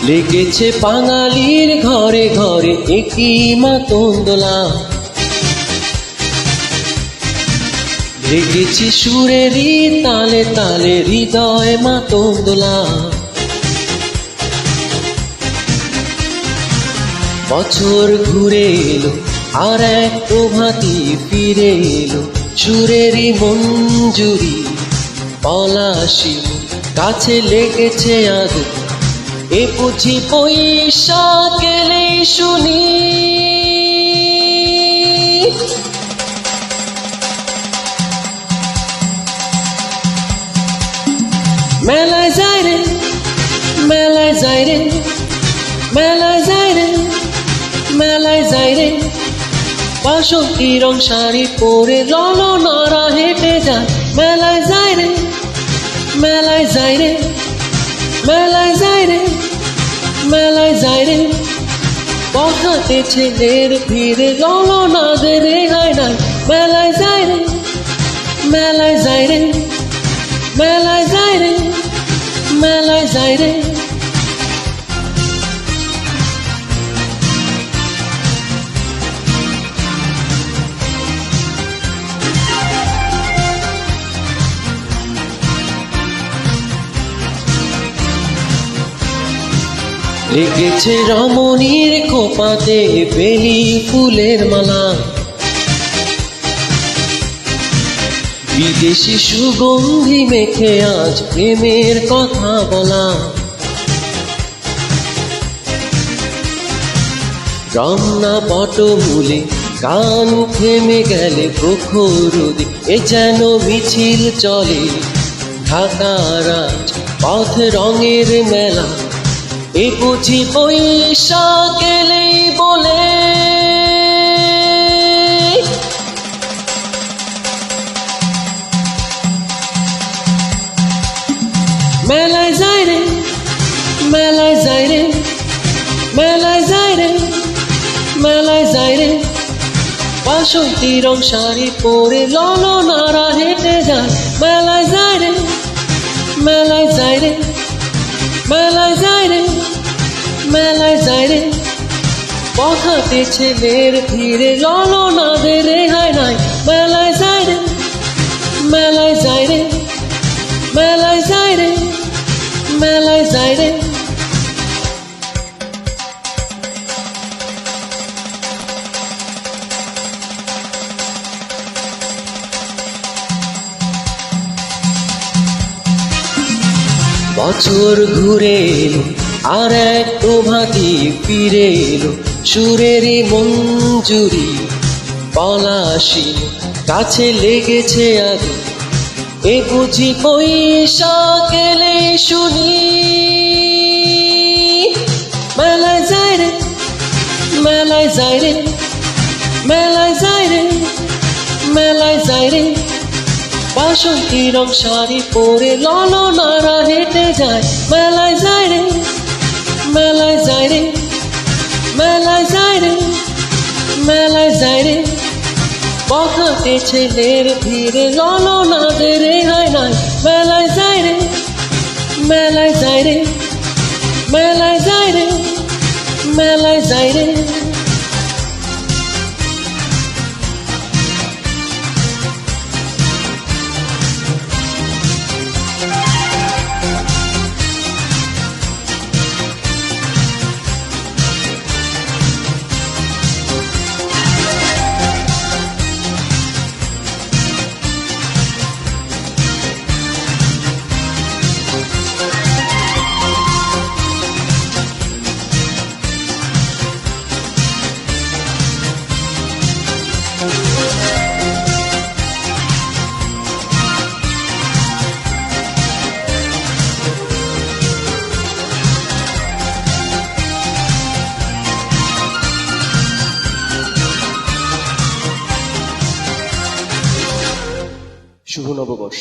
লেগেছে বাঙালির ঘরে ঘরে একই মাতঙ্গদোলা, লেগেছে সুরেরই তালে তালে হৃদয় মাতঙ্গদোলা। বছর ঘুরে এলো আর এক প্রভাতী ফিরে এলো, সুরেরই মঞ্জুরি পলাশি কাছে লেগেছে আগুন, এ বুঝি বৈশাখ এলেই শুনি। মেলায় যায় রে, মেলায় যায় রে, মেলায় যায় রে, মেলায় যায় রে, বাসন্তী রং শাড়ি পরে ললনারা হেঁটে যায়। মেলায় যায় রে, মেলায় যায় রে, মেলায় যায় রে, মেলায় যায় রে, পথহাটে ছেলের ভিড়ে ললনাদের রেহাই নাই। মেলায় যায় রে, মেলায় যায় রে, মেলায় যায় রে, মেলায় যায় রে। লেগেছে রমণীর খোপাতে বেলি ফুলের মালা, বিদেশি সুগন্ধি মেখে আজ প্রেমের কথা বলা। রমনা বটমূলে গান থেমে গেলে প্রখর দিক, এ যেন মিছিল চলে ঢাকার আজ পথ রঙের মেলা, এ বুঝি বৈশাখ এলেই বলে। মেলায় যায় রে, মেলায় যায় রে, মেলায় যায় রে, মেলায় যায় রে, বাসন্তী রং শাড়ি পরে ললনারা হেঁটে যায়। মেলায় যায় রে, মেলায় যায় রে, মেলায় যায় রে, মেলায় যায় রে, পথহাটে ছেলের ভিড়ে ললনাদের রেহাই নাই। মেলায় যায় রে, মেলায় যায় রে, মেলায় যায় রে, মেলায় যায় রে। বছর ঘুরে এলো আর এক প্রভাতী ফিরে এলো, সুরেরই মঞ্জুরি পলাশি কাছে লেগেছে আগুন, এ বুঝি বৈশাখ এলেই শুনি। মেলায় যায় রে, মেলায় যায় রে, মেলায় যায় রে, মেলায় যায় রে, বাসন্তী রং শাড়ি পরে ললনারা হেঁটে যায়। মেলায় যায় রে, মেলায় যায় রে, মেলায় যায় রে, মেলায় যায় রে, পথহাটে ছেলের ভিড়ে ললনাদের রেহাই নাই। মেলায় যায় রে, মেলায় যায় রে, মেলায় যায় রে, মেলায় যায় রে। শুভ নববর্ষ।